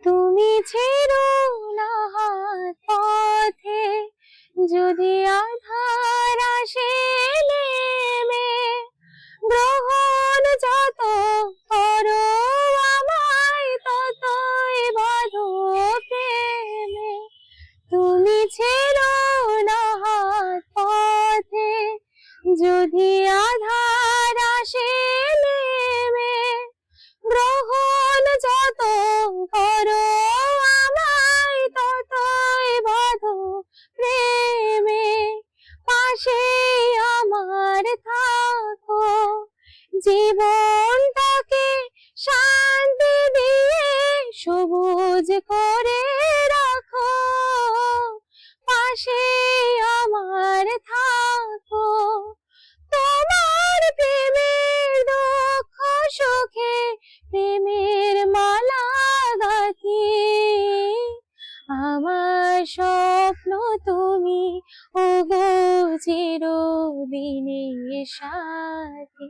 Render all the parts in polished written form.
তুমি ছেড়ো না হাত পথে, যদি আধার আসে নেমে, গ্রহণ যত করো আমায় ততই বাঁধো প্রেমে। তুমি ছেড়ো না হাত পথে, যদি আধার আসে নেমে, গ্রহণ যত করো আমায় ততই বাঁধো প্রেমে। পাশে আমার থাকো, জীবনটাকে শান্তি দিয়ে সবুজ করে রাখো। পাশে আমার থাকো, তোমার প্রেমের দুঃখ সুখে প্রেমের মালা গাঁথি। আমার স্বপ্ন তুমি, ওগো চিরদিনের সাথী।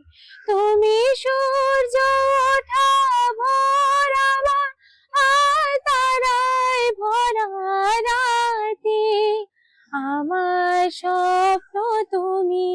তুমি সূর্য ওঠা ভোর আমার, আর তারায় ভরা রাতি। আমার স্বপ্ন তুমি,